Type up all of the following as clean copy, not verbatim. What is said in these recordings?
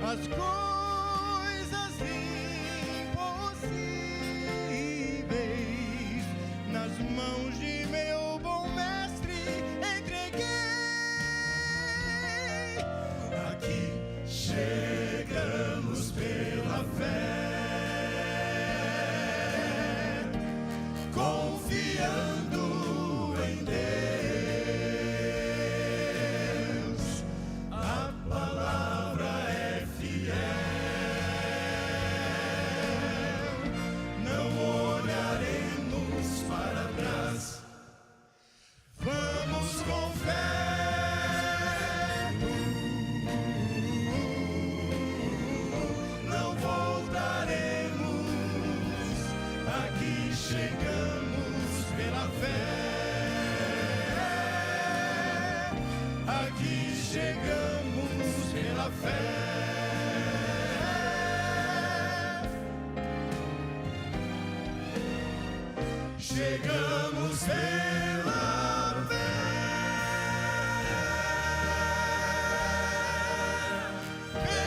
as coisas impossíveis nas mãos de meu bom mestre entreguei. Aqui chegamos pela fé, confiando em Deus. A palavra é fiel, não olharemos para trás. Vamos com fé, não voltaremos. Aqui chegamos pela fé, aqui chegamos pela fé. Chegamos pela fé, pela fé.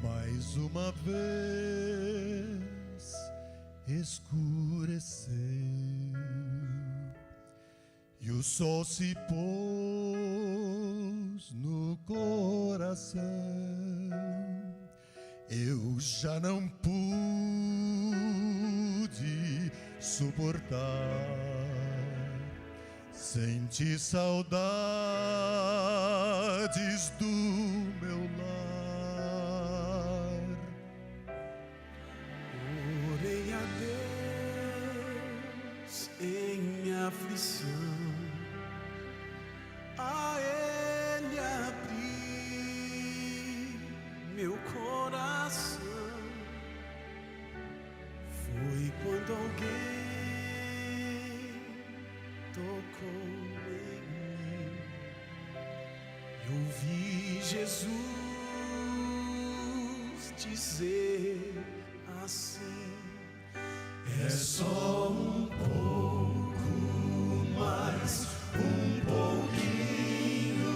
Mais uma vez escureceu e o sol se pôs no coração. Eu já não pude suportar, senti saudades do meu lar. Orei a Deus em minha aflição, a Ele abri meu coração. Foi quando alguém tocou em mim e ouvi Jesus dizer assim: é só um pouco mais, um pouquinho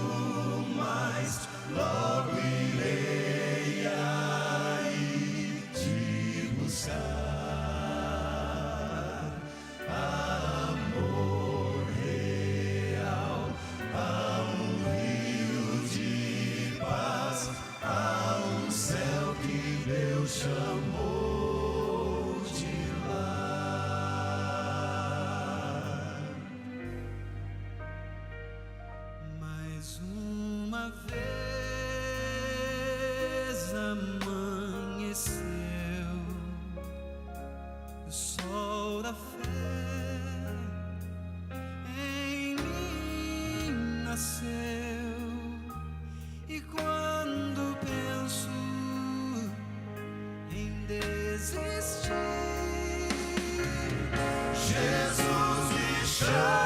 mais, logo irei aí te buscar. Amor real, há um rio de paz, há um céu que Deus chamou de lar. Mais uma vez amanheceu, o sol da fé em mim nasceu, e quando penso em desistir, Jesus me chama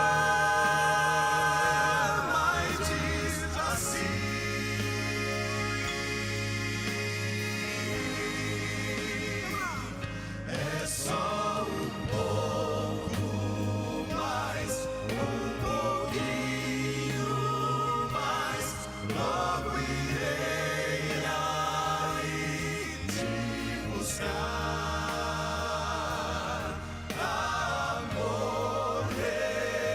e diz assim: é só um pouco mais, um pouquinho mais, logo irei aí te buscar. Amor real,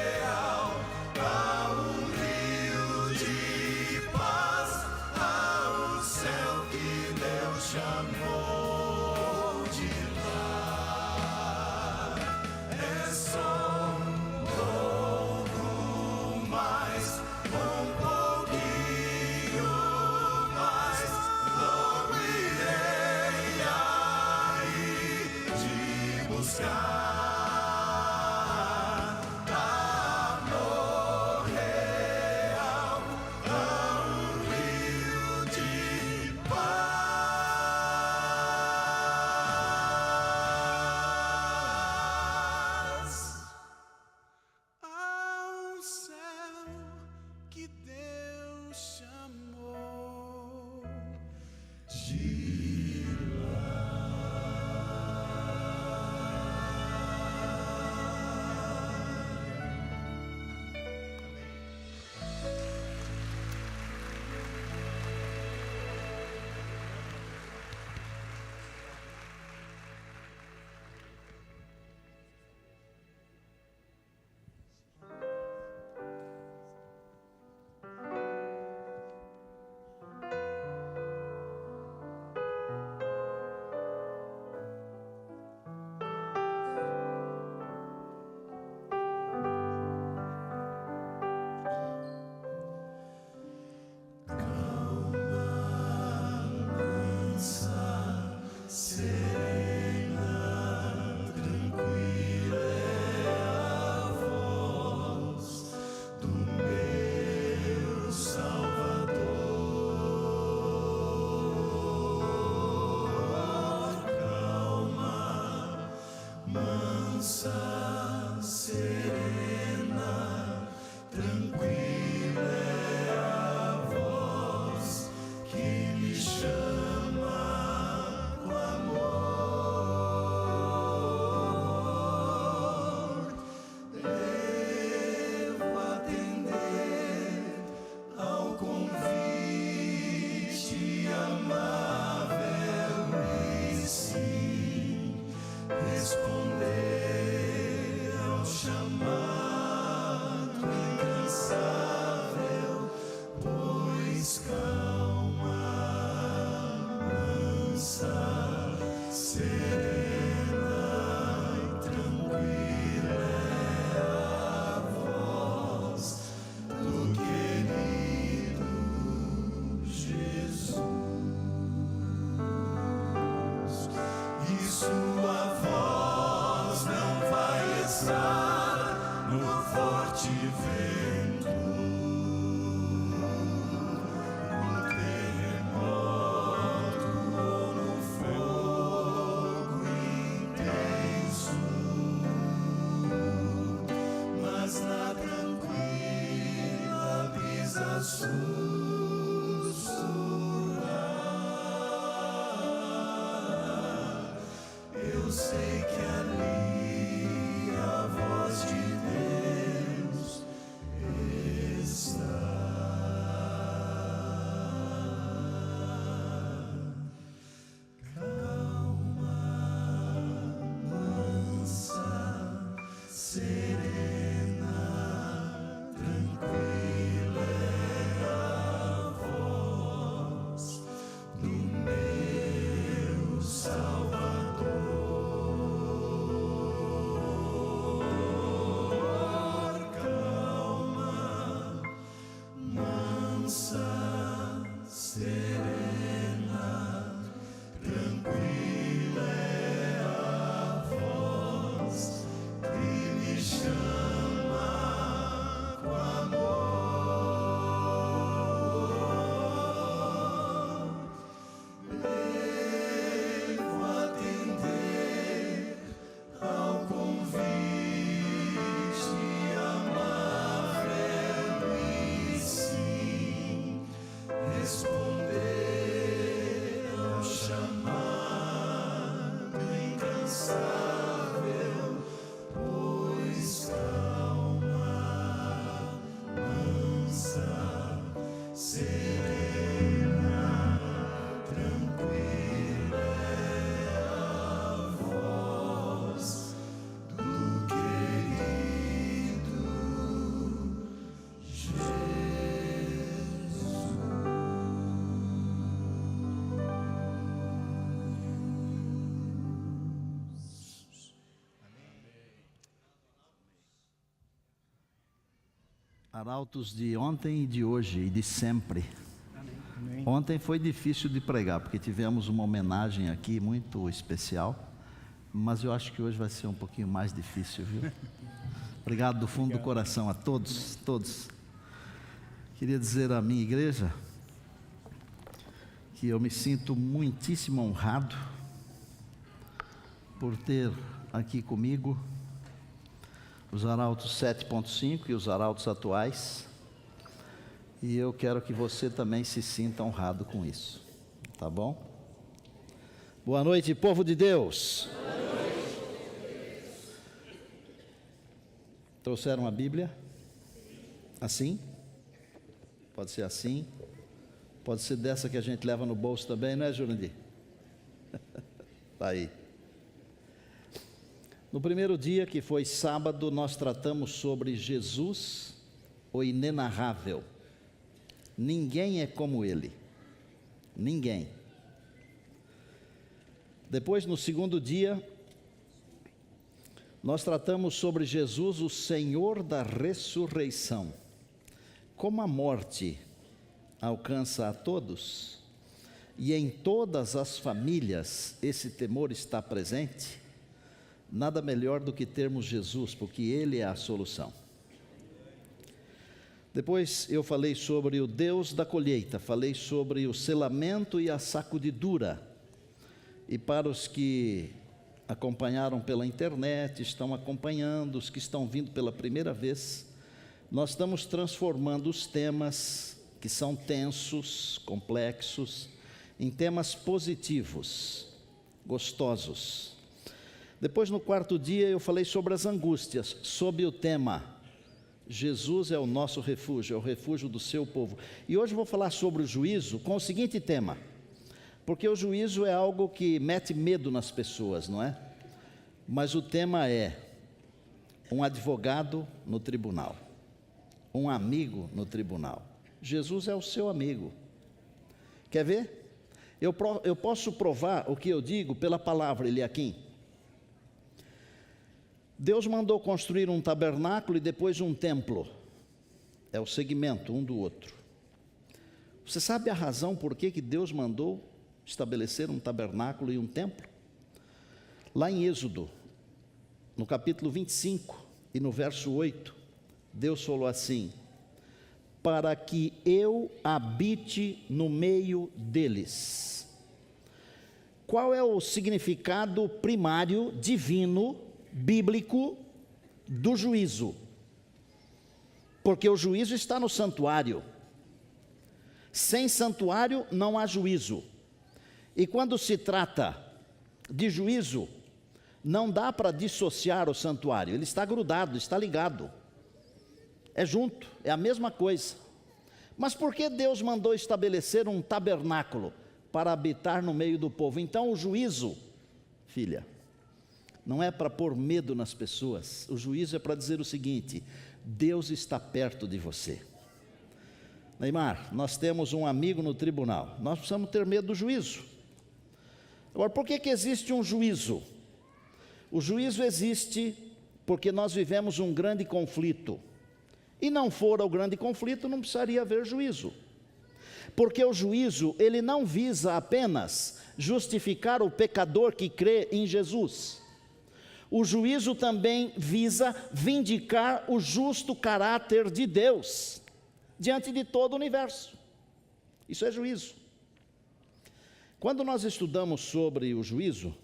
descansar no forte vento. No terremoto ou no fogo intenso, mas na tranquila brisa sussurrar, eu sei que ali a voz de Deus está. Calma, mansa, serena, tranquila é a voz do meu Salvador. Calma, mansa, serena, tranquila é a voz que me chama com amor. Devo atender ao convite amável e sim responder ao chamado incansável, pois calma, mansa, serena, tranquila é a voz do querido Jesus. Arautos de ontem e de hoje e de sempre. Amém. Ontem foi difícil de pregar, porque tivemos uma homenagem aqui muito especial, mas eu acho que hoje vai ser um pouquinho mais difícil, viu? Obrigado do fundo do coração a todos. Queria dizer à minha igreja que eu me sinto muitíssimo honrado por ter aqui comigo os arautos 7.5 e os arautos atuais, e eu quero que você também se sinta honrado com isso, tá bom? Boa noite, povo de Deus. Trouxeram a Bíblia? Assim? Pode ser assim? Pode ser dessa que a gente leva no bolso também, não é, Jurandir? Tá aí. No primeiro dia, que foi sábado, nós tratamos sobre Jesus, o inenarrável. Ninguém é como Ele. Ninguém. Depois, no segundo dia, nós tratamos sobre Jesus, o Senhor da ressurreição. Como a morte alcança a todos, e em todas as famílias esse temor está presente, nada melhor do que termos Jesus, porque Ele é a solução. Depois eu falei sobre o Deus da colheita, falei sobre o selamento e a sacudidura. E para os que acompanharam pela internet, estão acompanhando, os que estão vindo pela primeira vez, nós estamos transformando os temas que são tensos, complexos, em temas positivos, gostosos. Depois, no quarto dia, eu falei sobre as angústias, sob o tema Jesus é o nosso refúgio, é o refúgio do seu povo. E hoje eu vou falar sobre o juízo com o seguinte tema, porque o juízo é algo que mete medo nas pessoas, não é? Mas o tema é um advogado no tribunal, um amigo no tribunal. Jesus é o seu amigo. Quer ver? Eu posso provar o que eu digo pela palavra, Eliakim. Deus mandou construir um tabernáculo e depois um templo. É o segmento um do outro. Você sabe a razão por que Deus mandou estabelecer um tabernáculo e um templo? Lá em Êxodo, no capítulo 25 e no verso 8, Deus falou assim: para que eu habite no meio deles. Qual é o significado primário, divino, bíblico, do juízo? Porque o juízo está no santuário. Sem santuário não há juízo. E quando se trata de juízo, não dá para dissociar o santuário, ele está grudado, está ligado. É junto, é a mesma coisa. Mas por que Deus mandou estabelecer um tabernáculo para habitar no meio do povo? Então o juízo, filha, não é para pôr medo nas pessoas. O juízo é para dizer o seguinte: Deus está perto de você. Neymar, nós temos um amigo no tribunal, nós precisamos ter medo do juízo. Agora, por que existe um juízo? O juízo existe porque nós vivemos um grande conflito. E não fora o grande conflito, não precisaria haver juízo. Porque o juízo, ele não visa apenas justificar o pecador que crê em Jesus. O juízo também visa vindicar o justo caráter de Deus diante de todo o universo. Isso é juízo. Quando nós estudamos sobre o juízo,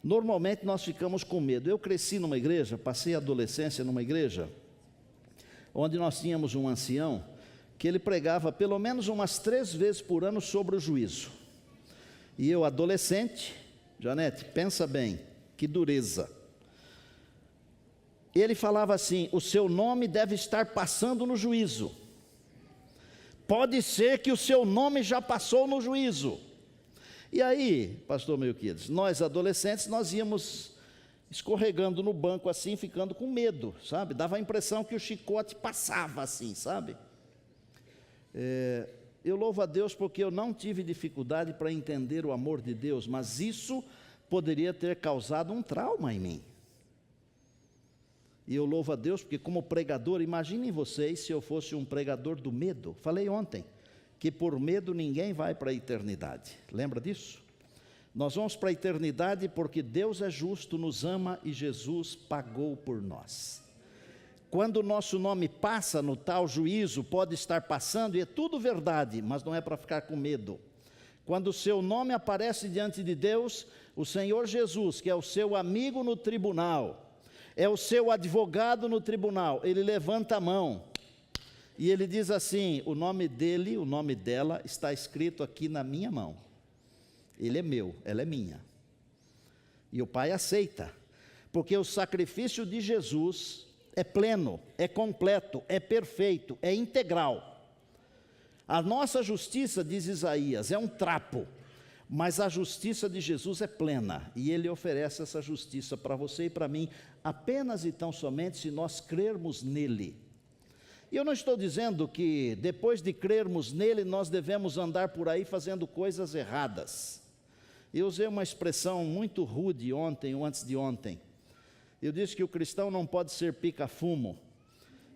normalmente nós ficamos com medo. Eu cresci numa igreja, passei a adolescência numa igreja, onde nós tínhamos um ancião, que ele pregava pelo menos umas 3 vezes por ano sobre o juízo. E eu, adolescente, Janete, pensa bem, que dureza. Ele falava assim: o seu nome deve estar passando no juízo. Pode ser que o seu nome já passou no juízo. E aí, pastor Melquiades, nós adolescentes, nós íamos escorregando no banco assim, ficando com medo, sabe? Dava a impressão que o chicote passava assim, sabe? Eu louvo a Deus porque eu não tive dificuldade para entender o amor de Deus, mas isso poderia ter causado um trauma em mim. E eu louvo a Deus porque, como pregador, imaginem vocês se eu fosse um pregador do medo. Falei ontem que por medo ninguém vai para a eternidade. Lembra disso? Nós vamos para a eternidade porque Deus é justo, nos ama e Jesus pagou por nós. Quando o nosso nome passa no tal juízo, pode estar passando, e é tudo verdade, mas não é para ficar com medo. Quando o seu nome aparece diante de Deus, o Senhor Jesus, que é o seu amigo no tribunal, é o seu advogado no tribunal, ele levanta a mão e ele diz assim: o nome dele, o nome dela está escrito aqui na minha mão. Ele é meu, ela é minha. E o Pai aceita, porque o sacrifício de Jesus é pleno, é completo, é perfeito, é integral. A nossa justiça, diz Isaías, é um trapo, mas a justiça de Jesus é plena, e Ele oferece essa justiça para você e para mim, apenas e tão somente se nós crermos nele. E eu não estou dizendo que depois de crermos nele, nós devemos andar por aí fazendo coisas erradas. Eu usei uma expressão muito rude ontem ou antes de ontem. Eu disse que o cristão não pode ser pica-fumo.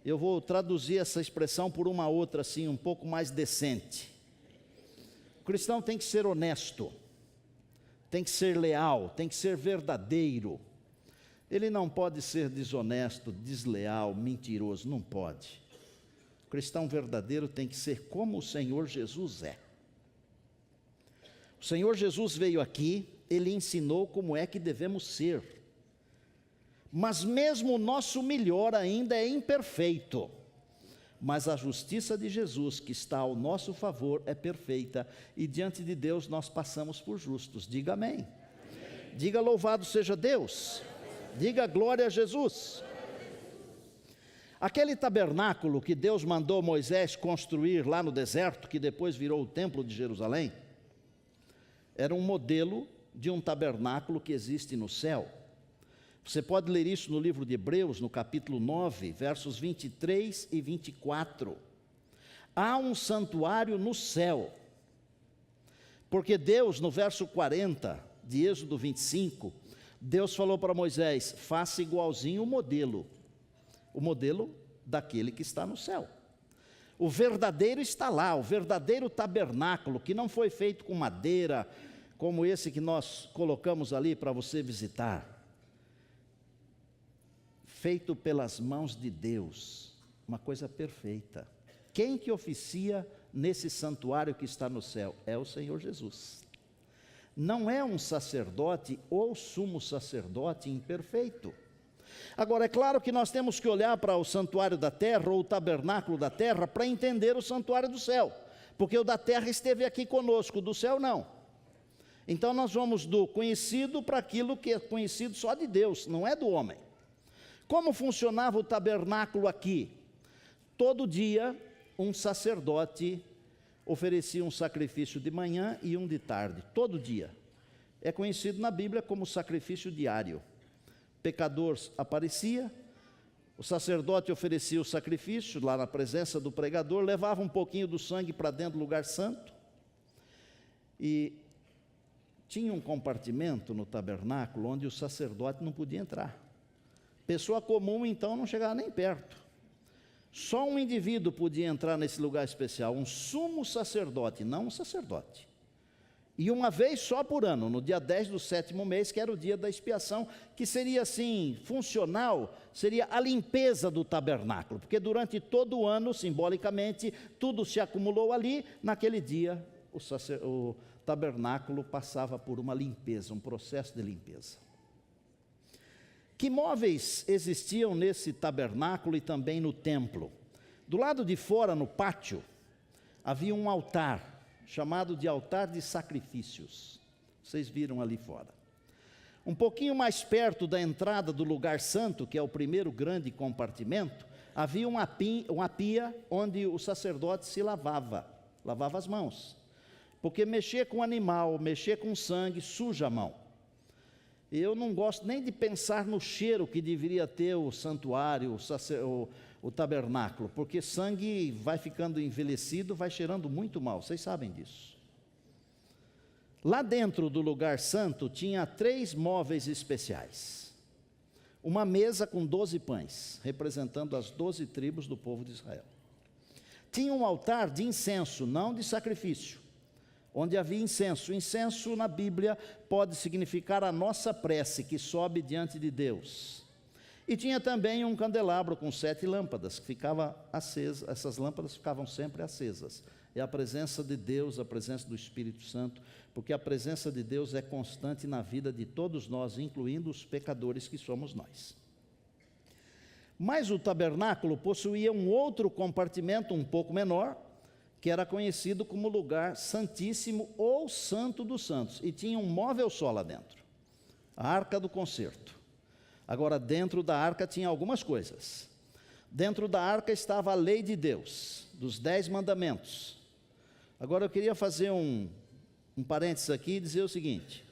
Eu vou traduzir essa expressão por uma outra assim, um pouco mais decente. O cristão tem que ser honesto, tem que ser leal, tem que ser verdadeiro. Ele não pode ser desonesto, desleal, mentiroso, não pode. O cristão verdadeiro tem que ser como o Senhor Jesus é. O Senhor Jesus veio aqui, Ele ensinou como é que devemos ser. Mas mesmo o nosso melhor ainda é imperfeito. Mas a justiça de Jesus, que está ao nosso favor, é perfeita. E diante de Deus nós passamos por justos. Diga amém. Amém. Diga louvado seja Deus. Diga glória a Jesus. Aquele tabernáculo que Deus mandou Moisés construir lá no deserto, que depois virou o templo de Jerusalém, era um modelo de um tabernáculo que existe no céu. Você pode ler isso no livro de Hebreus, no capítulo 9, versos 23 e 24. Há um santuário no céu, porque Deus, no verso 40 de Êxodo 25, Deus falou para Moisés: faça igualzinho o modelo daquele que está no céu. O verdadeiro está lá, o verdadeiro tabernáculo, que não foi feito com madeira, como esse que nós colocamos ali para você visitar. feito pelas mãos de Deus, uma coisa perfeita. Quem que oficia nesse santuário que está no céu? É o Senhor Jesus. Não é um sacerdote ou sumo sacerdote imperfeito. Agora, é claro que nós temos que olhar para o santuário da terra ou o tabernáculo da terra para entender o santuário do céu, porque o da terra esteve aqui conosco, do céu não. Então nós vamos do conhecido para aquilo que é conhecido só de Deus, não é do homem. Como funcionava o tabernáculo aqui? Todo dia um sacerdote oferecia um sacrifício de manhã e um de tarde, todo dia. É conhecido na Bíblia como sacrifício diário. Pecador aparecia, o sacerdote oferecia o sacrifício lá na presença do pregador, levava um pouquinho do sangue para dentro do lugar santo, e tinha um compartimento no tabernáculo onde o sacerdote não podia entrar. Pessoa comum então não chegava nem perto. Só um indivíduo podia entrar nesse lugar especial, um sumo sacerdote, não um sacerdote. E uma vez só por ano, no dia 10 do 7º mês, que era o dia da expiação, que seria assim, funcional, seria a limpeza do tabernáculo, porque durante todo o ano, simbolicamente, tudo se acumulou ali, naquele dia o tabernáculo passava por uma limpeza, um processo de limpeza. Que móveis existiam nesse tabernáculo e também no templo? Do lado de fora, no pátio, havia um altar, chamado de altar de sacrifícios. Vocês viram ali fora. Um pouquinho mais perto da entrada do lugar santo, que é o primeiro grande compartimento, havia uma pia onde o sacerdote se lavava as mãos. Porque mexer com animal, mexer com sangue, suja a mão. Eu não gosto nem de pensar no cheiro que deveria ter o santuário, o tabernáculo, porque sangue vai ficando envelhecido, vai cheirando muito mal, vocês sabem disso. Lá dentro do lugar santo tinha 3 móveis especiais. Uma mesa com 12 pães, representando as 12 tribos do povo de Israel. Tinha um altar de incenso, não de sacrifício, onde havia incenso. Incenso na Bíblia pode significar a nossa prece que sobe diante de Deus. E tinha também um candelabro com 7 lâmpadas que ficava acesa. Essas lâmpadas ficavam sempre acesas. É a presença de Deus, a presença do Espírito Santo, porque a presença de Deus é constante na vida de todos nós, incluindo os pecadores que somos nós. Mas o tabernáculo possuía um outro compartimento um pouco menor, que era conhecido como lugar santíssimo ou santo dos santos, e tinha um móvel só lá dentro, a arca do concerto. Agora, dentro da arca tinha algumas coisas. Dentro da arca estava a lei de Deus, dos 10 mandamentos. Agora eu queria fazer um parênteses aqui e dizer o seguinte: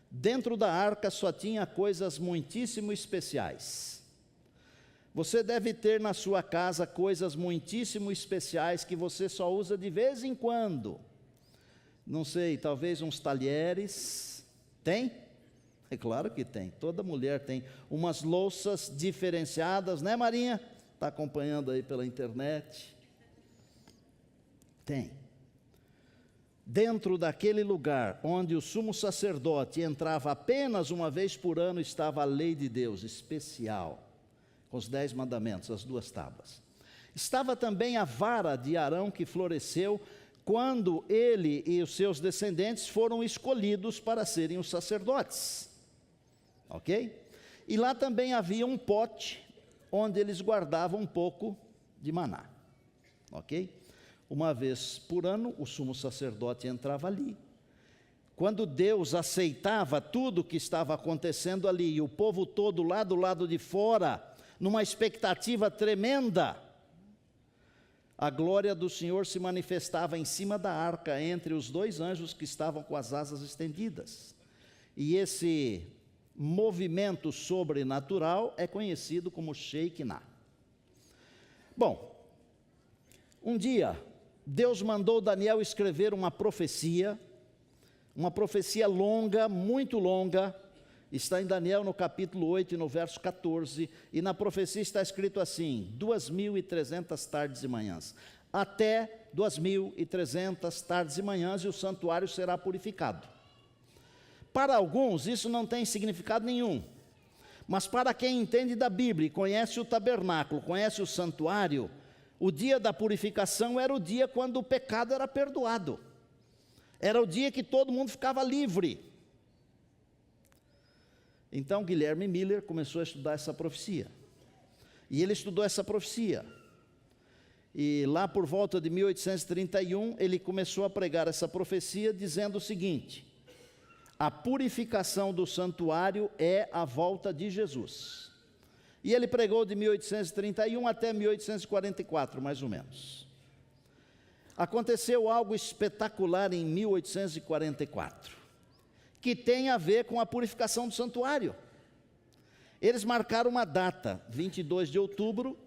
dentro da arca só tinha coisas muitíssimo especiais. Você deve ter na sua casa coisas muitíssimo especiais que você só usa de vez em quando. Não sei, talvez uns talheres. Tem? É claro que tem. Toda mulher tem umas louças diferenciadas, né, Marinha? Está acompanhando aí pela internet. Tem. Dentro daquele lugar onde o sumo sacerdote entrava apenas uma vez por ano, estava a lei de Deus especial, com os 10 mandamentos, as 2 tábuas. Estava também a vara de Arão que floresceu quando ele e os seus descendentes foram escolhidos para serem os sacerdotes. Ok? E lá também havia um pote onde eles guardavam um pouco de maná. Ok? Uma vez por ano, o sumo sacerdote entrava ali. Quando Deus aceitava tudo o que estava acontecendo ali, e o povo todo lá do lado de fora, numa expectativa tremenda, a glória do Senhor se manifestava em cima da arca, entre os 2 anjos que estavam com as asas estendidas. E esse movimento sobrenatural é conhecido como Shekinah. Bom, um dia, Deus mandou Daniel escrever uma profecia longa, muito longa. Está em Daniel no capítulo 8 e no verso 14, e na profecia está escrito assim: 2.300 tardes e manhãs, até 2.300 tardes e manhãs, e o santuário será purificado. Para alguns isso não tem significado nenhum, Mas para quem entende da Bíblia e conhece o tabernáculo, conhece o santuário, o dia da purificação era o dia quando o pecado era perdoado. Era o dia que todo mundo ficava livre. Então Guilherme Miller começou a estudar essa profecia. E ele estudou essa profecia. E lá por volta de 1831, ele começou a pregar essa profecia dizendo o seguinte: a purificação do santuário é a volta de Jesus. E ele pregou de 1831 até 1844, mais ou menos. Aconteceu algo espetacular em 1844, que tem a ver com a purificação do santuário. Eles marcaram uma data, 22 de outubro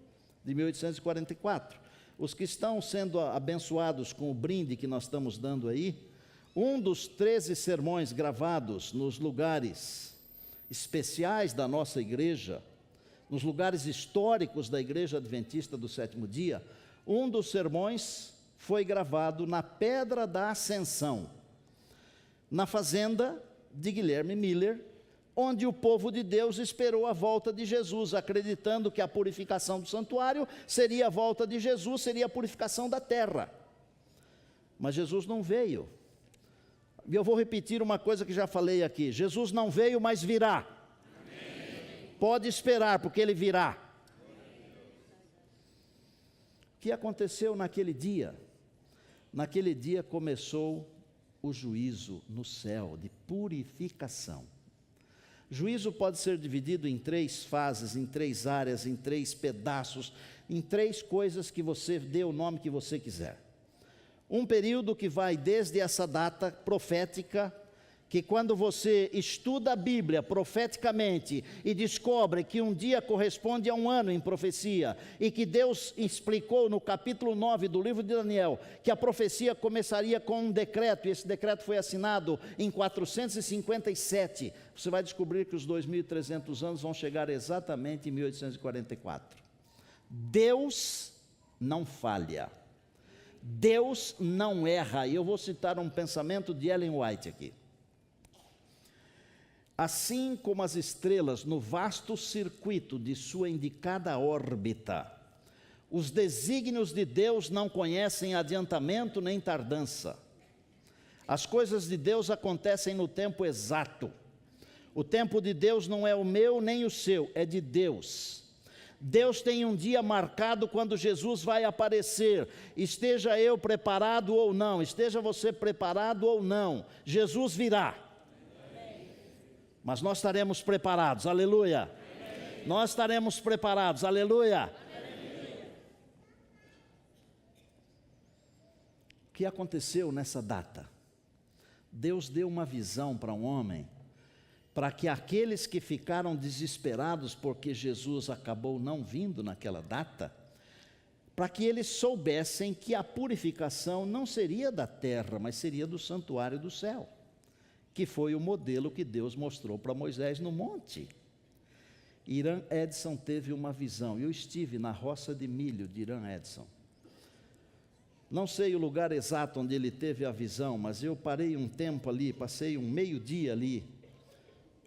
de 1844. Os que estão sendo abençoados com o brinde que nós estamos dando aí, um dos 13 sermões gravados nos lugares especiais da nossa igreja, nos lugares históricos da Igreja Adventista do Sétimo Dia, um dos sermões foi gravado na Pedra da Ascensão, na fazenda de Guilherme Miller, onde o povo de Deus esperou a volta de Jesus, acreditando que a purificação do santuário seria a volta de Jesus, seria a purificação da terra. Mas Jesus não veio. E eu vou repetir uma coisa que já falei aqui: Jesus não veio, mas virá. Amém. Pode esperar, porque Ele virá. O que aconteceu naquele dia? Naquele dia começou o juízo no céu, de purificação. Juízo pode ser dividido em 3 fases, em 3 áreas, em 3 pedaços, em 3 coisas que você dê o nome que você quiser. Um período que vai desde essa data profética, que quando você estuda a Bíblia profeticamente e descobre que um dia corresponde a um ano em profecia, e que Deus explicou no capítulo 9 do livro de Daniel, que a profecia começaria com um decreto, e esse decreto foi assinado em 457, você vai descobrir que os 2.300 anos vão chegar exatamente em 1844. Deus não falha. Deus não erra. E eu vou citar um pensamento de Ellen White aqui. Assim como as estrelas no vasto circuito de sua indicada órbita, os desígnios de Deus não conhecem adiantamento nem tardança. As coisas de Deus acontecem no tempo exato. O tempo de Deus não é o meu nem o seu, é de Deus. Deus tem um dia marcado quando Jesus vai aparecer, esteja eu preparado ou não, esteja você preparado ou não, Jesus virá. Mas nós estaremos preparados, aleluia. Nós estaremos preparados, aleluia. O que aconteceu nessa data? Deus deu uma visão para um homem, para que aqueles que ficaram desesperados porque Jesus acabou não vindo naquela data, para que eles soubessem que a purificação não seria da terra, mas seria do santuário do céu, que foi o modelo que Deus mostrou para Moisés no monte. Irã Edson teve uma visão. Eu estive na roça de milho de Irã Edson. Não sei o lugar exato onde ele teve a visão, mas eu parei um tempo ali, passei um meio-dia ali,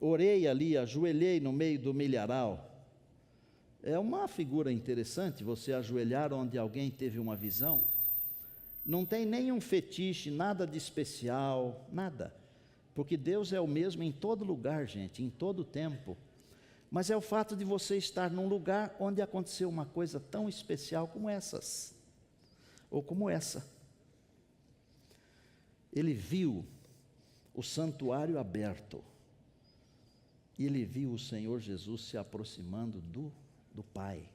orei ali, ajoelhei no meio do milharal. É uma figura interessante você ajoelhar onde alguém teve uma visão. Não tem nenhum fetiche, nada de especial, nada. Porque Deus é o mesmo em todo lugar, gente, em todo tempo. Mas é o fato de você estar num lugar onde aconteceu uma coisa tão especial como essas, ou como essa. Ele viu o santuário aberto, e ele viu o Senhor Jesus se aproximando do Pai.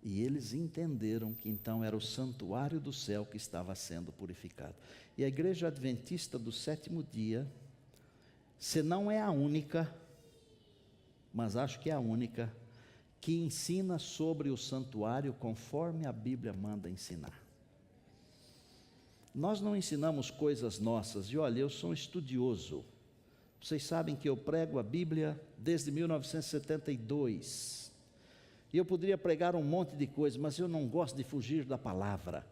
E eles entenderam que então era o santuário do céu que estava sendo purificado. E a Igreja Adventista do Sétimo Dia, se não é a única, mas acho que é a única, que ensina sobre o santuário conforme a Bíblia manda ensinar. Nós não ensinamos coisas nossas, e olha, eu sou um estudioso. Vocês sabem que eu prego a Bíblia desde 1972. E eu poderia pregar um monte de coisas, mas eu não gosto de fugir da palavra,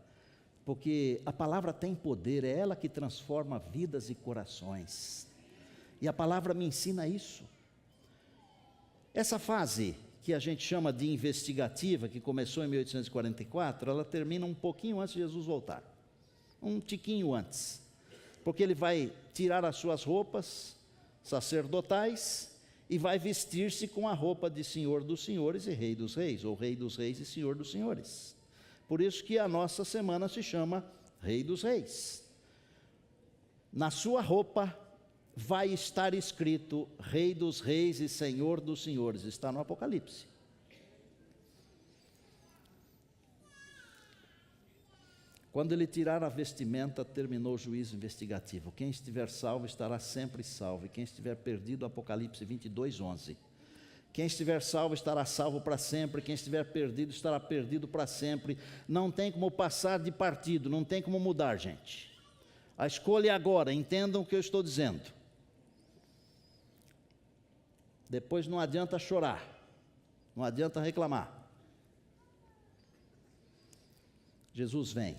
porque a palavra tem poder, é ela que transforma vidas e corações. E a palavra me ensina isso. Essa fase, que a gente chama de investigativa, que começou em 1844, ela termina um pouquinho antes de Jesus voltar. Um tiquinho antes. Porque ele vai tirar as suas roupas sacerdotais e vai vestir-se com a roupa de Senhor dos Senhores e Rei dos Reis, ou Rei dos Reis e Senhor dos Senhores. Por isso que a nossa semana se chama Rei dos Reis. Na sua roupa vai estar escrito Rei dos Reis e Senhor dos Senhores, está no Apocalipse. Quando ele tirar a vestimenta, terminou o juízo investigativo. Quem estiver salvo estará sempre salvo, e quem estiver perdido, Apocalipse 22, 11. Quem estiver salvo estará salvo para sempre, quem estiver perdido estará perdido para sempre. Não tem como passar de partido, não tem como mudar, gente. A escolha é agora, entendam o que eu estou dizendo. Depois não adianta chorar, não adianta reclamar. Jesus vem.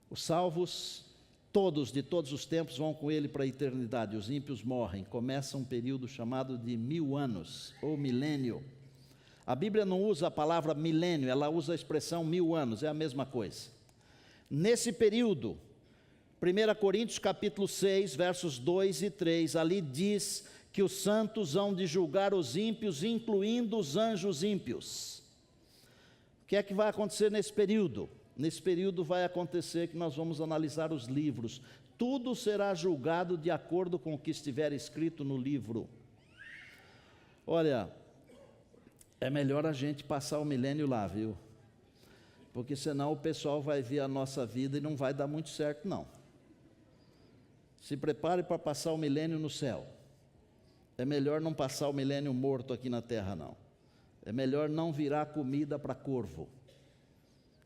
Os salvos, todos, de todos os tempos, vão com ele para a eternidade. Os ímpios morrem. Começa um período chamado de 1000 anos, ou milênio. A Bíblia não usa a palavra milênio, ela usa a expressão 1000 anos, é a mesma coisa. Nesse período, 1 Coríntios capítulo 6, versos 2 e 3, ali diz que os santos hão de julgar os ímpios, incluindo os anjos ímpios. O que é que vai acontecer nesse período? Nesse período vai acontecer que nós vamos analisar os livros. Tudo será julgado de acordo com o que estiver escrito no livro. Olha, é melhor a gente passar o milênio lá, viu? Porque senão o pessoal vai ver a nossa vida e não vai dar muito certo, não. Se prepare para passar o milênio no céu. É melhor não passar o milênio morto aqui na terra, não. É melhor não virar comida para corvo.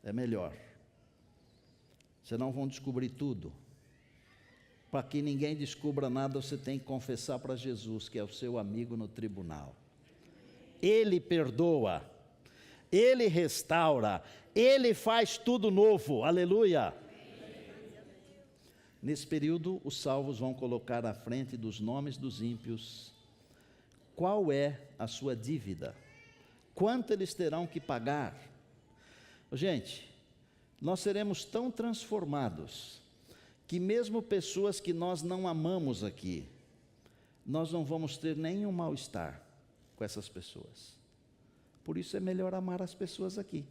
É melhor. Senão vão descobrir tudo. Para que ninguém descubra nada, você tem que confessar para Jesus, que é o seu amigo no tribunal. Ele perdoa, Ele restaura, Ele faz tudo novo, aleluia. Nesse período, os salvos vão colocar à frente dos nomes dos ímpios qual é a sua dívida, quanto eles terão que pagar. Gente, nós seremos tão transformados que mesmo pessoas que nós não amamos aqui, nós não vamos ter nenhum mal-estar com essas pessoas. Por isso é melhor amar as pessoas aqui.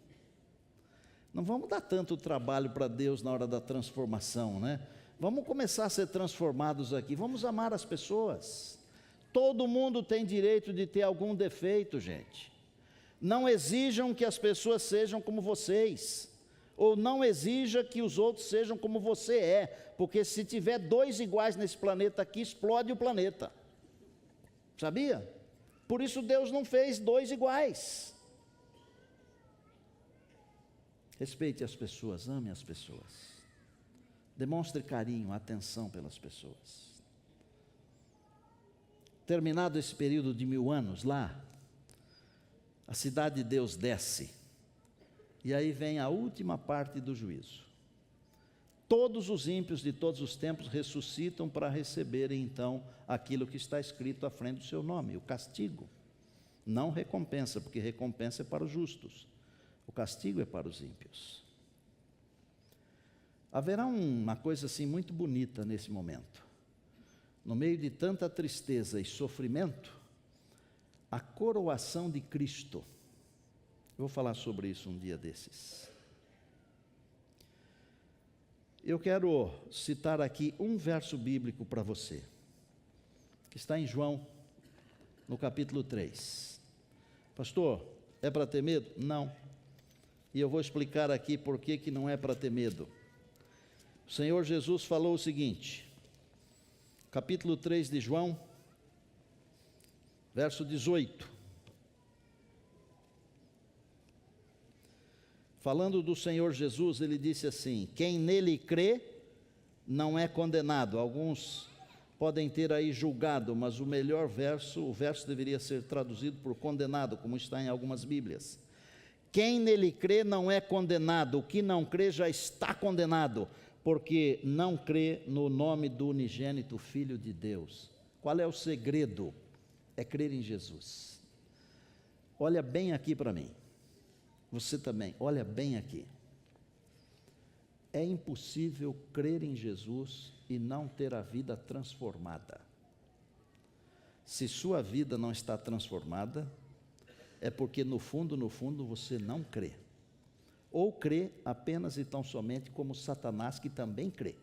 Não vamos dar tanto trabalho para Deus na hora da transformação, né? Vamos começar a ser transformados aqui, vamos amar as pessoas. Todo mundo tem direito de ter algum defeito, gente. Não exijam que as pessoas sejam como vocês, ou não exija que os outros sejam como você é, porque se tiver dois iguais nesse planeta aqui, explode o planeta. Sabia? Por isso Deus não fez dois iguais. Respeite as pessoas, ame as pessoas. Demonstre carinho, atenção pelas pessoas. Terminado esse período de 1000 anos lá, a cidade de Deus desce, e aí vem a última parte do juízo. Todos os ímpios de todos os tempos ressuscitam para receberem então aquilo que está escrito à frente do seu nome, o castigo. Não recompensa, porque recompensa é para os justos, o castigo é para os ímpios. Haverá uma coisa assim muito bonita nesse momento. No meio de tanta tristeza e sofrimento, a coroação de Cristo. Eu vou falar sobre isso um dia desses. Eu quero citar aqui um verso bíblico para você, que está em João, no capítulo 3. Pastor, é para ter medo? Não. E eu vou explicar aqui por que não é para ter medo. O Senhor Jesus falou o seguinte, capítulo 3 de João, verso 18. Falando do Senhor Jesus, ele disse assim: quem nele crê não é condenado. Alguns podem ter aí julgado, mas o melhor verso, o verso deveria ser traduzido por condenado, como está em algumas Bíblias. Quem nele crê não é condenado, o que não crê já está condenado, porque não crê no nome do unigênito Filho de Deus. Qual é o segredo? é crer em Jesus. Olha bem aqui para mim. Você também, olha bem aqui. É impossível crer em Jesus e não ter a vida transformada. Se sua vida não está transformada, é porque no fundo, você não crê. Ou crê apenas e tão somente como Satanás, que também crê.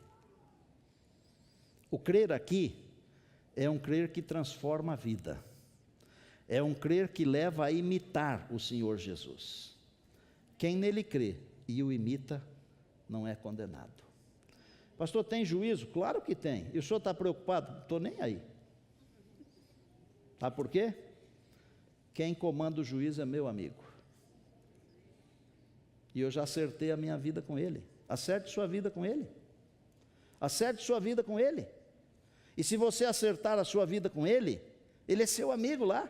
O crer aqui é um crer que transforma a vida. É um crer que leva a imitar o Senhor Jesus. Quem nele crê e o imita, não é condenado. Pastor, tem juízo? Claro que tem. E o senhor está preocupado? Não estou nem aí. Sabe por quê? Quem comanda o juízo é meu amigo. E eu já acertei a minha vida com ele. Acerte sua vida com ele. Acerte sua vida com ele. E se você acertar a sua vida com ele, ele é seu amigo lá.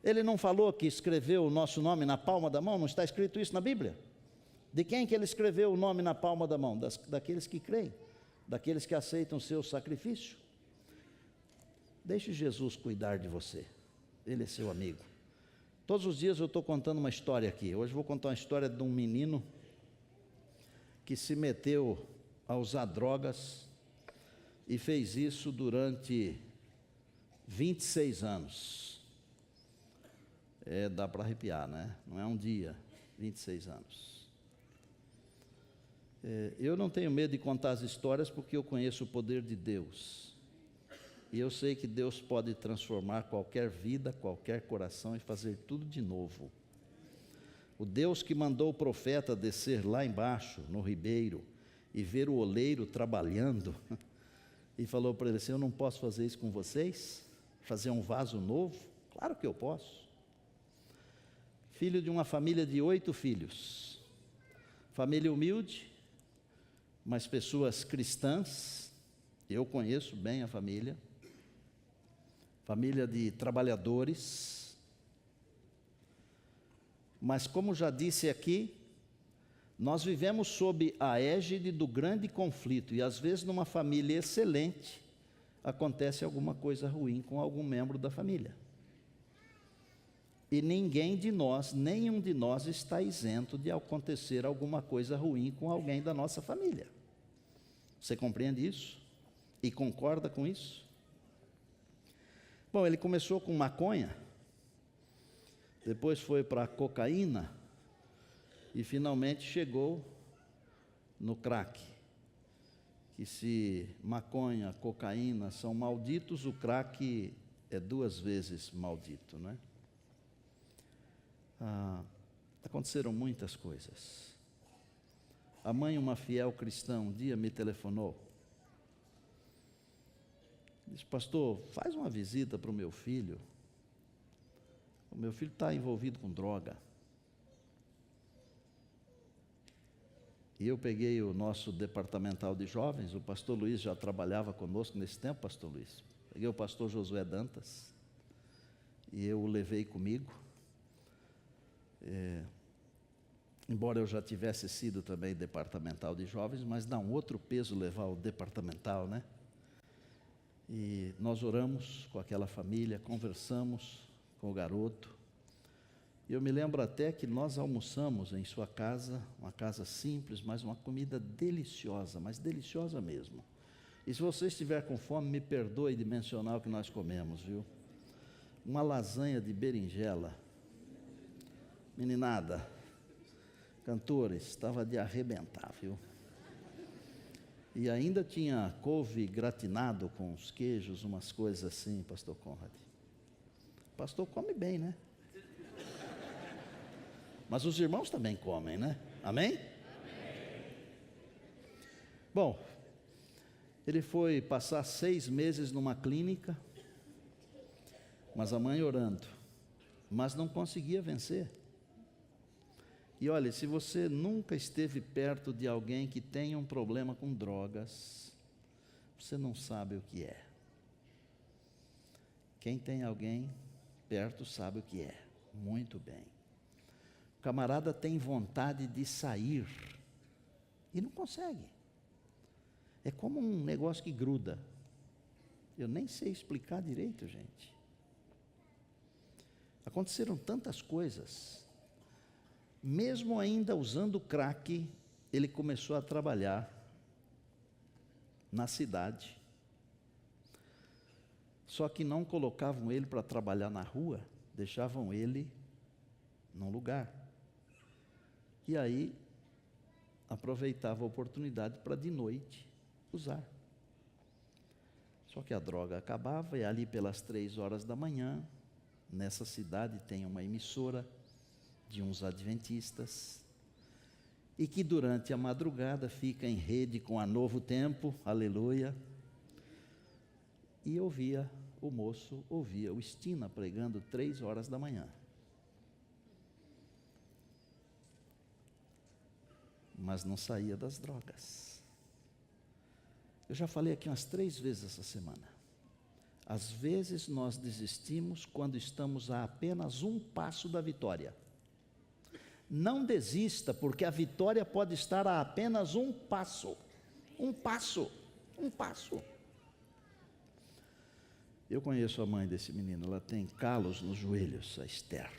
Ele não falou que escreveu o nosso nome na palma da mão? Não está escrito isso na Bíblia? De quem que ele escreveu o nome na palma da mão? Daqueles que creem, daqueles que aceitam o seu sacrifício. Deixe Jesus cuidar de você, ele é seu amigo. Todos os dias eu estou contando uma história aqui. Hoje vou contar uma história de um menino que se meteu a usar drogas e fez isso durante 26 anos. Dá para arrepiar, né? Não é um dia, 26 anos. Eu não tenho medo de contar as histórias porque eu conheço o poder de Deus. E eu sei que Deus pode transformar qualquer vida, qualquer coração e fazer tudo de novo. O Deus que mandou o profeta descer lá embaixo, no ribeiro, e ver o oleiro trabalhando, e falou para ele assim: eu não posso fazer isso com vocês? Fazer um vaso novo? Claro que eu posso. Filho de uma família de 8 filhos. Família humilde, mas pessoas cristãs. Eu conheço bem a família. Família de trabalhadores. Mas como já disse aqui, nós vivemos sob a égide do grande conflito. E às vezes numa família excelente, acontece alguma coisa ruim com algum membro da família. E ninguém de nós, nenhum de nós está isento de acontecer alguma coisa ruim com alguém da nossa família. Você compreende isso? E concorda com isso? Bom, ele começou com maconha, depois foi para cocaína e finalmente chegou no crack. Que se maconha, cocaína são malditos, o crack é 2 vezes maldito, não é? Aconteceram muitas coisas. A mãe, uma fiel cristã, um dia me telefonou. Disse: pastor, faz uma visita para o meu filho. O meu filho está envolvido com droga. E eu peguei o nosso departamental de jovens, o pastor Luiz já trabalhava conosco nesse tempo, pastor Luiz. Peguei o pastor Josué Dantas e eu o levei comigo. Embora eu já tivesse sido também departamental de jovens, mas dá um outro peso levar o departamental, né? E nós oramos com aquela família, conversamos com o garoto. E eu me lembro até que nós almoçamos em sua casa, uma casa simples, mas uma comida deliciosa, mas deliciosa mesmo. E se você estiver com fome, me perdoe de mencionar o que nós comemos, viu? Uma lasanha de berinjela. Meninada, cantores, estava de arrebentar, viu? E ainda tinha couve gratinado com os queijos, umas coisas assim, pastor Conrad. O pastor come bem, né? Mas os irmãos também comem, né? Amém? Amém. Bom, ele foi passar 6 meses numa clínica, mas a mãe orando, mas não conseguia vencer. E olha, se você nunca esteve perto de alguém que tenha um problema com drogas, você não sabe o que é. Quem tem alguém perto sabe o que é, muito bem. O camarada tem vontade de sair e não consegue. É como um negócio que gruda. Eu nem sei explicar direito, gente. Aconteceram tantas coisas. Mesmo ainda usando crack, ele começou a trabalhar na cidade. Só que não colocavam ele para trabalhar na rua, deixavam ele num lugar. E aí, aproveitava a oportunidade para de noite usar. Só que a droga acabava e ali pelas 3 horas da manhã, nessa cidade tem uma emissora de uns adventistas, e que durante a madrugada fica em rede com a Novo Tempo, aleluia, e o moço ouvia o Estina pregando 3 horas da manhã. Mas não saía das drogas. Eu já falei aqui umas 3 vezes essa semana. Às vezes nós desistimos quando estamos a apenas um passo da vitória. Não desista, porque a vitória pode estar a apenas um passo. Um passo. Um passo. Eu conheço a mãe desse menino, ela tem calos nos joelhos, a Esther.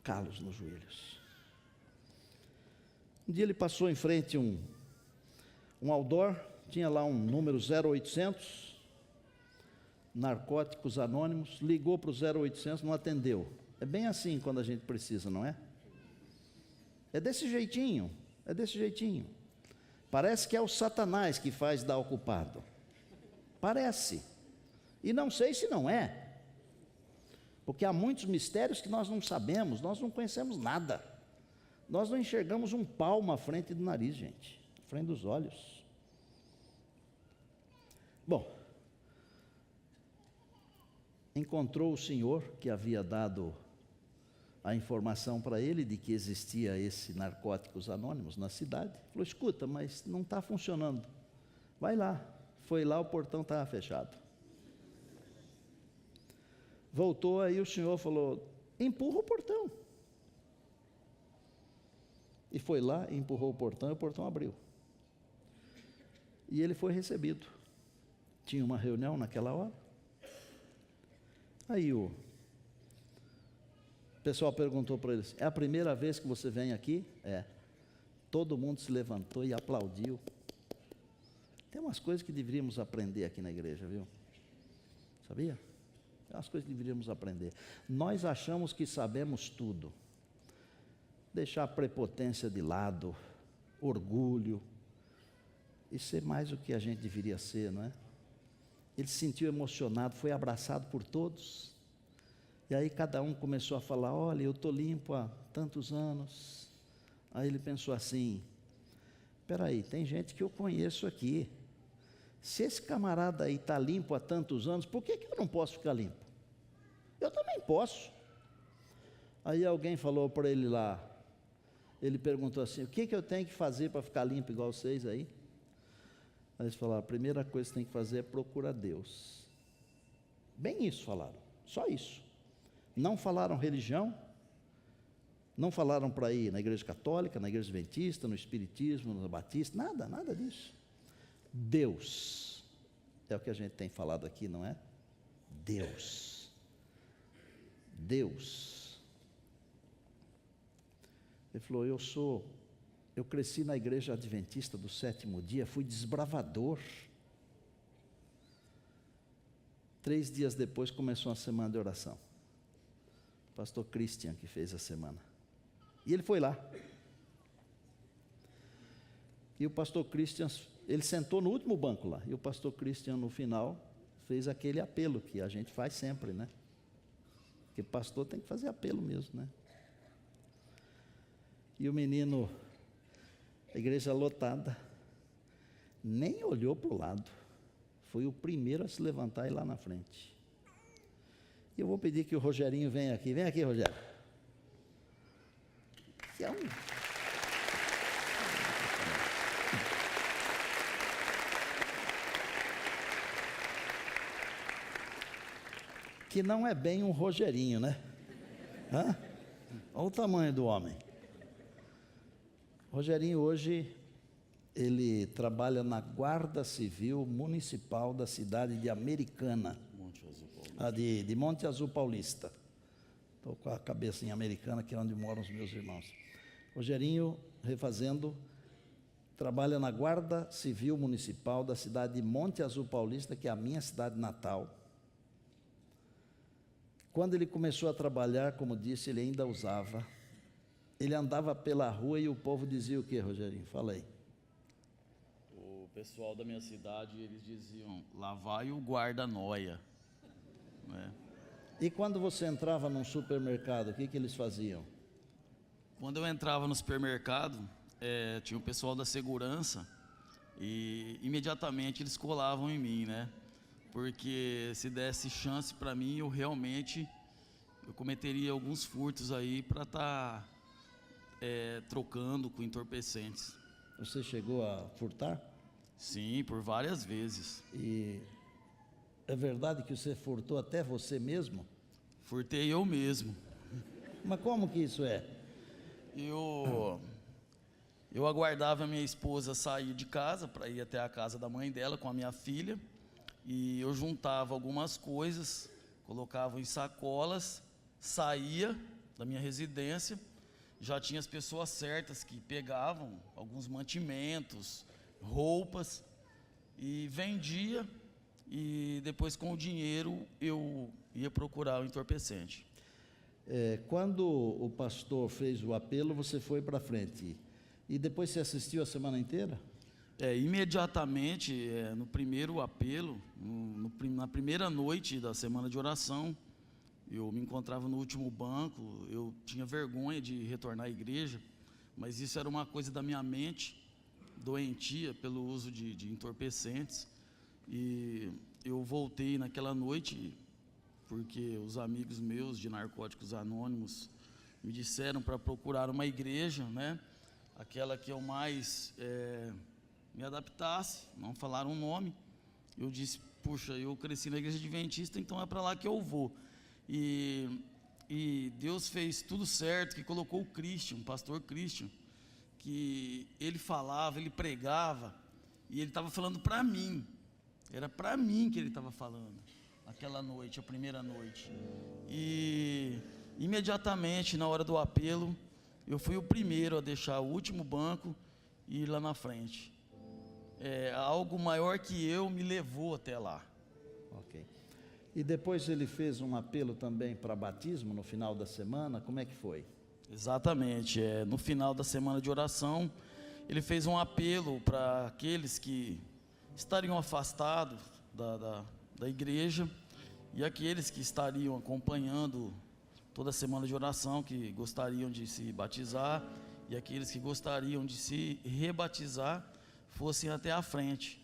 Calos nos joelhos. Um dia ele passou em frente um outdoor, tinha lá um número 0800, Narcóticos Anônimos, ligou para o 0800, não atendeu. É bem assim quando a gente precisa, não é? É desse jeitinho, é desse jeitinho. Parece que é o Satanás que faz dar ocupado. Parece. E não sei se não é. Porque há muitos mistérios que nós não sabemos, nós não conhecemos nada. Nós não enxergamos um palmo à frente do nariz, gente, à frente dos olhos. Bom, encontrou o senhor que havia dado a informação para ele de que existia esse Narcóticos Anônimos na cidade. Falou, escuta, mas não está funcionando. Vai lá. Foi lá, o portão estava fechado. Voltou, aí o senhor falou, empurra o portão. E foi lá, empurrou o portão e o portão abriu. E ele foi recebido. Tinha uma reunião naquela hora. Aí o pessoal perguntou para eles, é a primeira vez que você vem aqui? É. Todo mundo se levantou e aplaudiu. Tem umas coisas que deveríamos aprender aqui na igreja, viu? Sabia? Tem umas coisas que deveríamos aprender. Nós achamos que sabemos tudo. Deixar a prepotência de lado, orgulho, e ser mais o que a gente deveria ser, não é? Ele se sentiu emocionado, foi abraçado por todos. E aí cada um começou a falar, olha, eu estou limpo há tantos anos. Aí ele pensou assim, espera aí, tem gente que eu conheço aqui. Se esse camarada aí está limpo há tantos anos, por que eu não posso ficar limpo? Eu também posso. Aí alguém falou para ele lá, ele perguntou assim, o que eu tenho que fazer para ficar limpo igual vocês aí? Aí eles falaram, a primeira coisa que tem que fazer é procurar Deus. Bem isso falaram, só isso. Não falaram religião, não falaram para ir na igreja católica, na igreja adventista, no espiritismo, no batista, nada disso. Deus, é o que a gente tem falado aqui, não é? Deus. Ele falou, eu cresci na igreja adventista do 7º dia, fui desbravador. 3 dias depois começou uma semana de oração. O pastor Christian que fez a semana. E ele foi lá. E o pastor Christian, ele sentou no último banco lá. E o pastor Christian, no final, fez aquele apelo que a gente faz sempre, né? Porque pastor tem que fazer apelo mesmo, né? E o menino, a igreja lotada, nem olhou para o lado. Foi o primeiro a se levantar e ir lá na frente. E eu vou pedir que o Rogerinho venha aqui. Vem aqui, Rogério. Que é que não é bem um Rogerinho, né? Hã? Olha o tamanho do homem. Rogerinho hoje Ele trabalha na Guarda Civil Municipal da cidade de Americana, de Monte Azul Paulista. Estou com a cabeça em Americana, que é onde moram os meus irmãos. Rogerinho, refazendo, trabalha na Guarda Civil Municipal da cidade de Monte Azul Paulista, que é a minha cidade natal. Quando ele começou a trabalhar, como disse, ele ainda usava. Ele andava pela rua e o povo dizia o quê, Rogerinho? Fala aí. O pessoal da minha cidade, eles diziam, lá vai o guarda-noia. Né? E quando você entrava num supermercado, o que eles faziam? Quando eu entrava no supermercado, tinha o pessoal da segurança e imediatamente eles colavam em mim, né? Porque se desse chance para mim, eu cometeria alguns furtos aí para estar trocando com entorpecentes. Você chegou a furtar? Sim, por várias vezes. E é verdade que você furtou até você mesmo? Furtei eu mesmo. Mas como que isso é? Eu aguardava a minha esposa sair de casa para ir até a casa da mãe dela com a minha filha, e eu juntava algumas coisas, colocava em sacolas, saía da minha residência, já tinha as pessoas certas que pegavam alguns mantimentos, roupas, e vendia, e depois com o dinheiro eu ia procurar o entorpecente. Quando o pastor fez o apelo, você foi para frente. E depois você assistiu a semana inteira? Imediatamente, no primeiro apelo, na primeira noite da semana de oração, eu me encontrava no último banco, eu tinha vergonha de retornar à igreja, mas isso era uma coisa da minha mente, doentia pelo uso de entorpecentes, e eu voltei naquela noite, porque os amigos meus de Narcóticos Anônimos me disseram para procurar uma igreja, né? Aquela que eu mais me adaptasse, não falaram o nome. Eu disse, puxa, eu cresci na igreja adventista, então é para lá que eu vou. E Deus fez tudo certo, que colocou o Christian, o pastor Christian, que ele falava, ele pregava, e ele estava falando para mim, era para mim que ele estava falando, aquela noite, a primeira noite. E imediatamente, na hora do apelo, eu fui o primeiro a deixar o último banco e ir lá na frente. Algo maior que eu me levou até lá. Ok. E depois ele fez um apelo também para batismo no final da semana, como é que foi? Exatamente, no final da semana de oração, ele fez um apelo para aqueles que estariam afastados da igreja e aqueles que estariam acompanhando toda a semana de oração, que gostariam de se batizar, e aqueles que gostariam de se rebatizar, fossem até a frente.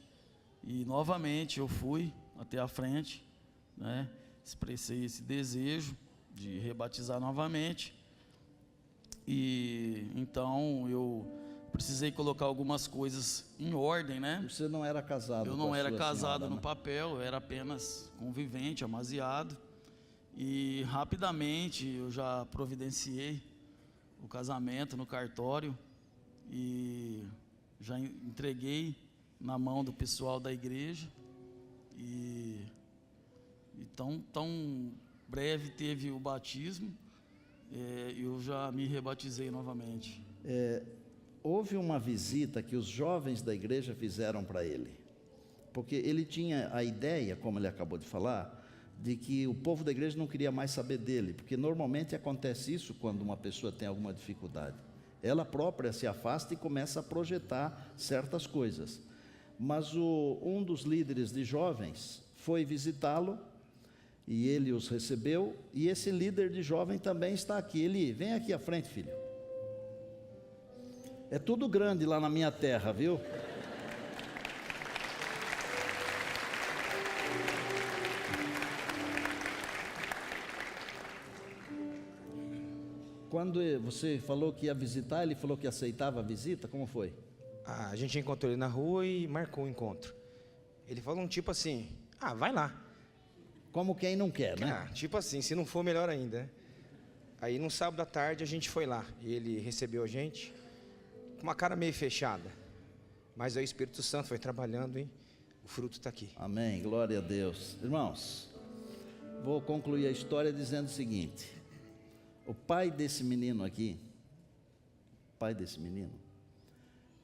E novamente eu fui até a frente, né? Expressei esse desejo de rebatizar novamente, e então eu precisei colocar algumas coisas em ordem, né? Você não era casado? Eu não era casado senhora, no né? papel, eu era apenas convivente, amaziado. E rapidamente eu já providenciei o casamento no cartório e já entreguei na mão do pessoal da igreja. E tão breve teve o batismo, eu já me rebatizei novamente. Houve uma visita que os jovens da igreja fizeram para ele, porque ele tinha a ideia, como ele acabou de falar, de que o povo da igreja não queria mais saber dele, porque normalmente acontece isso quando uma pessoa tem alguma dificuldade. Ela própria se afasta e começa a projetar certas coisas. Mas um dos líderes de jovens foi visitá-lo, e ele os recebeu, e esse líder de jovem também está aqui. Ele, vem aqui à frente, filho. É tudo grande lá na minha terra, viu? Quando você falou que ia visitar, ele falou que aceitava a visita, como foi? A gente encontrou ele na rua e marcou o encontro. Ele falou um tipo assim, vai lá. Como quem não quer, né? Tipo assim, se não for, melhor ainda, né? Aí no sábado à tarde a gente foi lá, e ele recebeu a gente com uma cara meio fechada. Mas aí o Espírito Santo foi trabalhando, hein? O fruto está aqui. Amém, glória a Deus. Irmãos, vou concluir a história dizendo o seguinte: o pai desse menino aqui,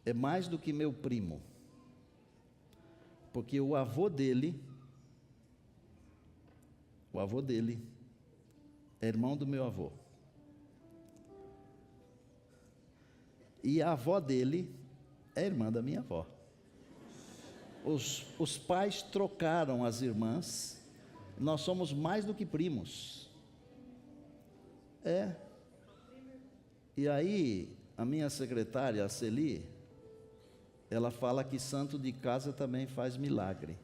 é mais do que meu primo, porque o avô dele é irmão do meu avô, e a avó dele é irmã da minha avó. Os pais trocaram as irmãs, nós somos mais do que primos. E aí, a minha secretária, a Celi, ela fala que santo de casa também faz milagre.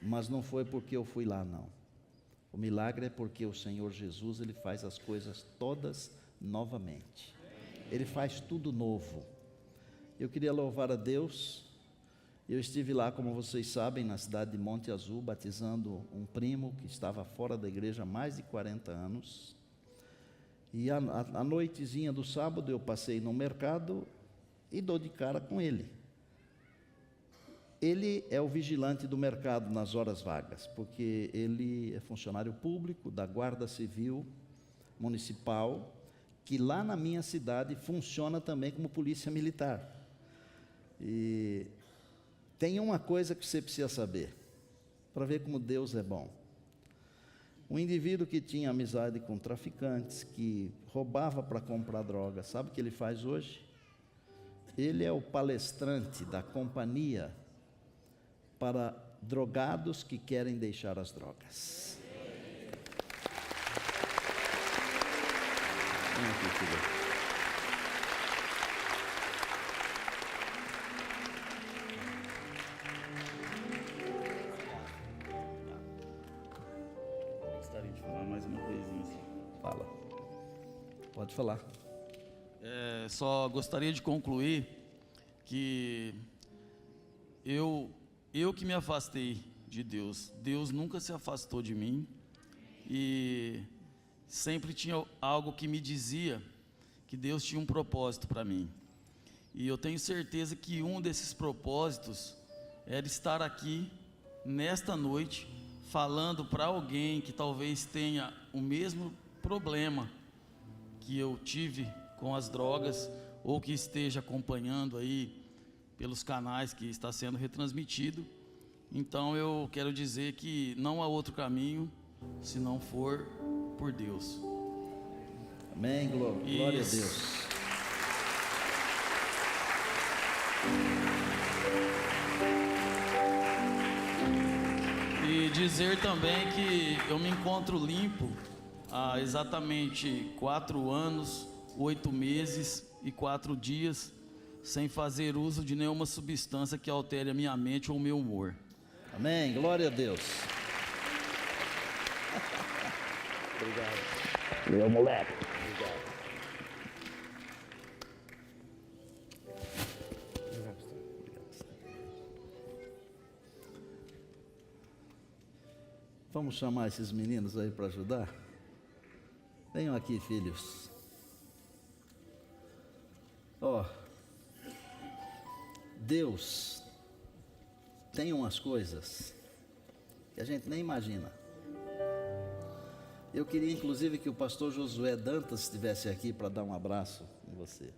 Mas não foi porque eu fui lá, não. O milagre é porque o Senhor Jesus, Ele faz as coisas todas novamente. Ele faz tudo novo. Eu queria louvar a Deus. Eu estive lá, como vocês sabem, na cidade de Monte Azul, batizando um primo que estava fora da igreja há mais de 40 anos. E a noitezinha do sábado eu passei no mercado e dou de cara com ele. Ele é o vigilante do mercado nas horas vagas, porque ele é funcionário público da Guarda Civil Municipal, que lá na minha cidade funciona também como polícia militar. E tem uma coisa que você precisa saber, para ver como Deus é bom. Um indivíduo que tinha amizade com traficantes, que roubava para comprar droga, sabe o que ele faz hoje? Ele é o palestrante da companhia para drogados que querem deixar as drogas. Vem aqui, filho. Gostaria de falar mais uma coisinha assim. Fala. Pode falar. Só gostaria de concluir que eu que me afastei de Deus, Deus nunca se afastou de mim, e sempre tinha algo que me dizia que Deus tinha um propósito para mim, e eu tenho certeza que um desses propósitos era estar aqui nesta noite falando para alguém que talvez tenha o mesmo problema que eu tive com as drogas, ou que esteja acompanhando aí pelos canais que está sendo retransmitido. Então eu quero dizer que não há outro caminho se não for por Deus. Amém, glória a Deus. E dizer também que eu me encontro limpo há exatamente 4 anos, 8 meses e 4 dias, sem fazer uso de nenhuma substância que altere a minha mente ou o meu humor. Amém, glória a Deus. Obrigado. Meu moleque. Vamos chamar esses meninos aí para ajudar? Venham aqui, filhos. Deus tem umas coisas que a gente nem imagina. Eu queria inclusive que o pastor Josué Dantas estivesse aqui para dar um abraço em você,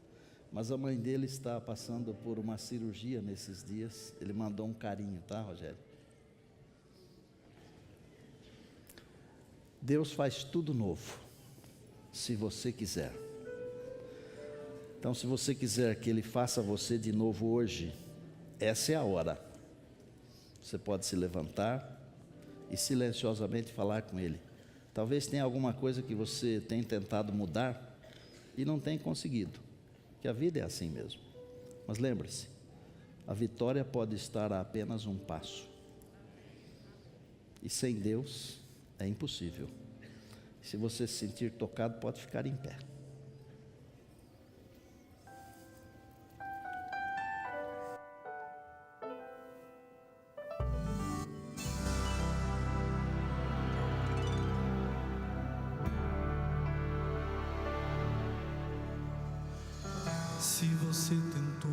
mas a mãe dele está passando por uma cirurgia nesses dias. Ele mandou um carinho, tá, Rogério? Deus faz tudo novo, se você quiser. Então, se você quiser que Ele faça você de novo hoje, essa é a hora. Você pode se levantar e silenciosamente falar com Ele. Talvez tenha alguma coisa que você tem tentado mudar e não tem conseguido, que a vida é assim mesmo. Mas lembre-se, a vitória pode estar a apenas um passo. E sem Deus é impossível. Se você se sentir tocado, pode ficar em pé. Se você tentou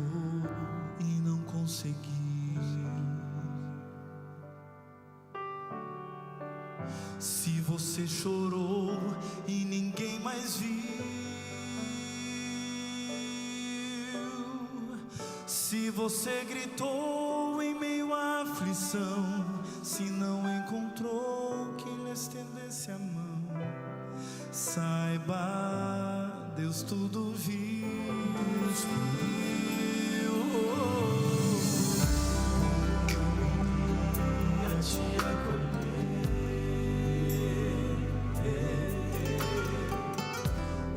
e não seguir. Se você chorou e ninguém mais viu, se você gritou em meio à aflição, se não encontrou quem lhe estendesse a mão, saiba, Deus tudo viu. Ia te acolher,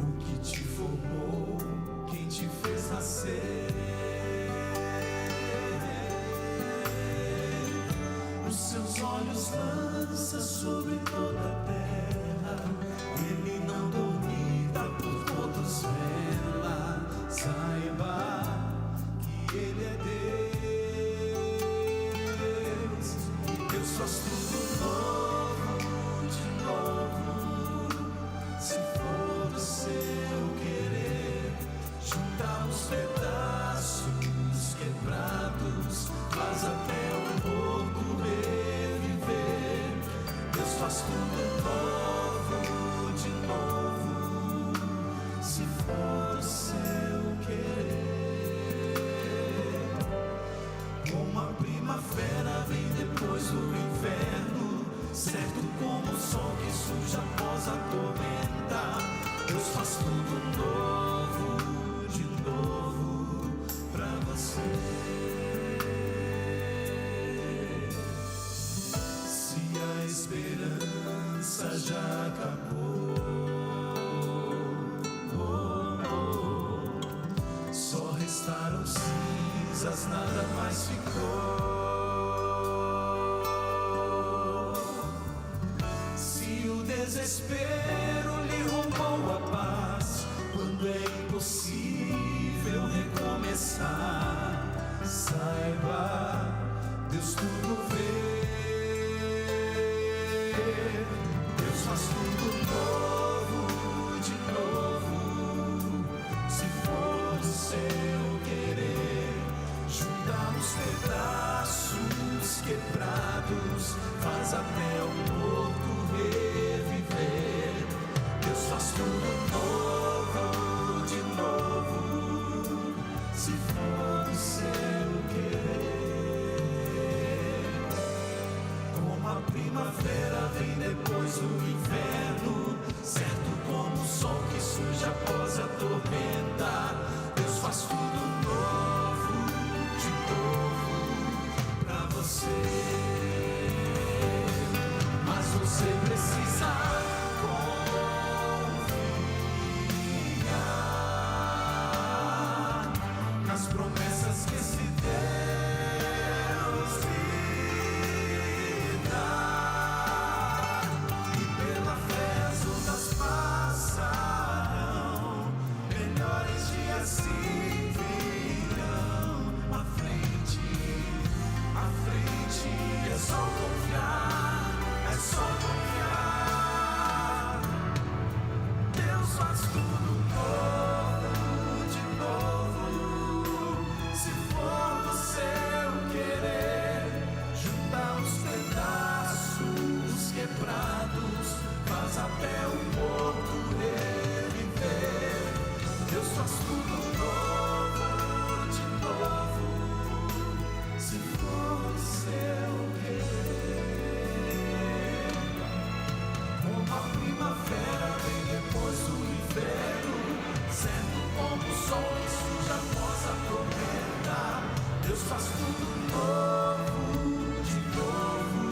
o que te formou, quem te fez nascer. Os seus olhos lança sobre toda a terra, ele não dormita, por todos vela. Saiba que ele é Deus, e Deus faz tudo novo, de novo. Se for do seu querer, juntar os pedaços quebrados, faz até o morto reviver. Deus faz tudo novo, de novo. Se for do seu querer, como a primavera vem depois do inverno, certo como o sol que surge após a tormenta. Deus faz tudo novo, de novo, pra você. Se a esperança já acabou, só restaram cinzas, nada mais ficou. Se o desespero lhe roubou a paz, quando é impossível recomeçar, saiba, Deus tudo vê. Deus faz tudo novo, de novo. Se for do seu querer, juntar os pedaços quebrados, faz até o morto reviver. Deus faz tudo novo, de novo. Se for do seu querer, como a primavera vem depois do inverno, certo como o sol que surge após a tormenta. Deus faz tudo novo, de novo, pra você. Mas você precisa confiar nas promessas que esse Deus lhe dá. E pela fé as ondas passarão, melhores dias se virão. À frente, é só confiar, é só confiar. Deus faz tudo novo, de novo. Se for do seu querer, juntar os pedaços quebrados, faz até o morto reviver. Deus faz tudo novo, de novo. Se for do seu querer, como a primavera vem depois do inverno, certo como o sol que surge após a tormenta. Deus faz tudo novo, de novo,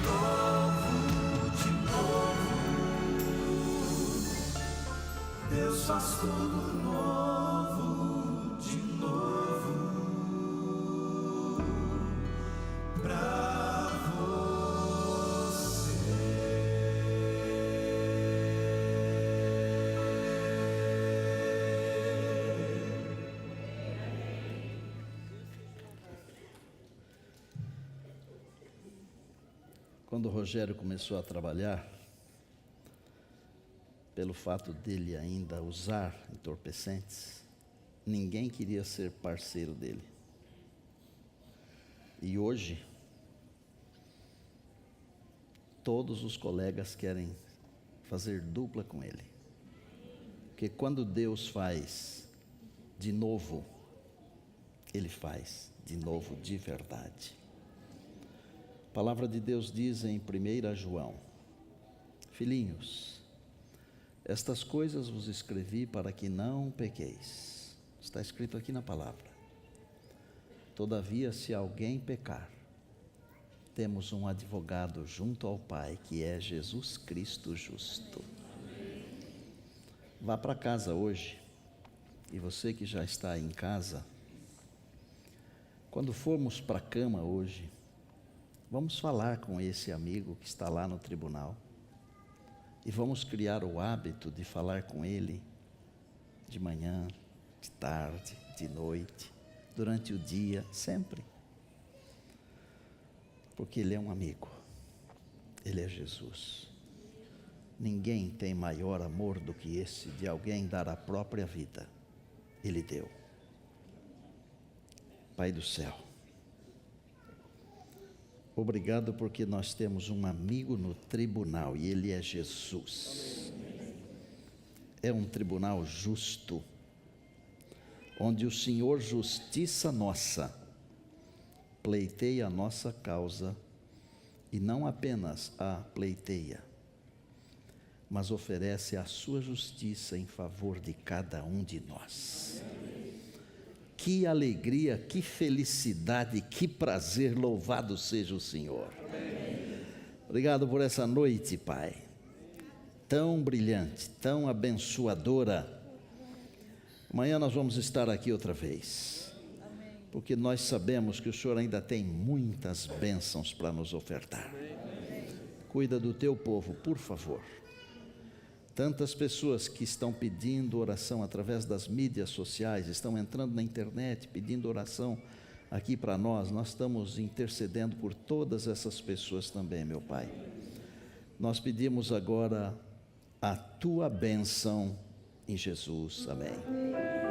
novo, de novo. Deus faz tudo novo, de novo, pra você. Quando o Rogério começou a trabalhar, pelo fato dele ainda usar entorpecentes, ninguém queria ser parceiro dele. E hoje, todos os colegas querem fazer dupla com ele. Porque quando Deus faz de novo, Ele faz de novo de verdade. A palavra de Deus diz em 1 João: filhinhos, estas coisas vos escrevi para que não pequeis. Está escrito aqui na palavra. Todavia, se alguém pecar, temos um advogado junto ao Pai, que é Jesus Cristo justo. Vá para casa hoje, e você que já está em casa, quando formos para a cama hoje, vamos falar com esse amigo que está lá no tribunal, e vamos criar o hábito de falar com ele de manhã, de tarde, de noite, durante o dia, sempre. Porque ele é um amigo, ele é Jesus. Ninguém tem maior amor do que esse, de alguém dar a própria vida. Ele deu. Pai do céu, obrigado porque nós temos um amigo no tribunal e ele é Jesus. É um tribunal justo, onde o Senhor, justiça nossa, pleiteia a nossa causa, e não apenas a pleiteia, mas oferece a sua justiça em favor de cada um de nós. Que alegria, que felicidade, que prazer, louvado seja o Senhor. Obrigado por essa noite, Pai, tão brilhante, tão abençoadora. Amanhã nós vamos estar aqui outra vez, porque nós sabemos que o Senhor ainda tem muitas bênçãos para nos ofertar. Cuida do teu povo, por favor. Tantas pessoas que estão pedindo oração através das mídias sociais, estão entrando na internet pedindo oração aqui para nós. Nós estamos intercedendo por todas essas pessoas também, meu Pai. Nós pedimos agora a tua bênção em Jesus. Amém.